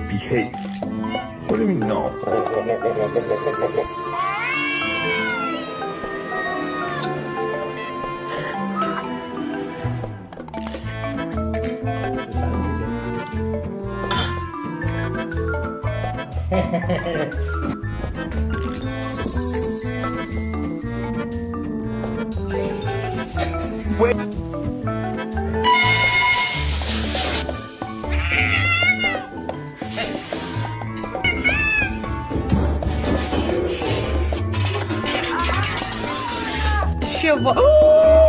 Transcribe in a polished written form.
Behave. What do you mean no? Wait. Shiva. Ooh!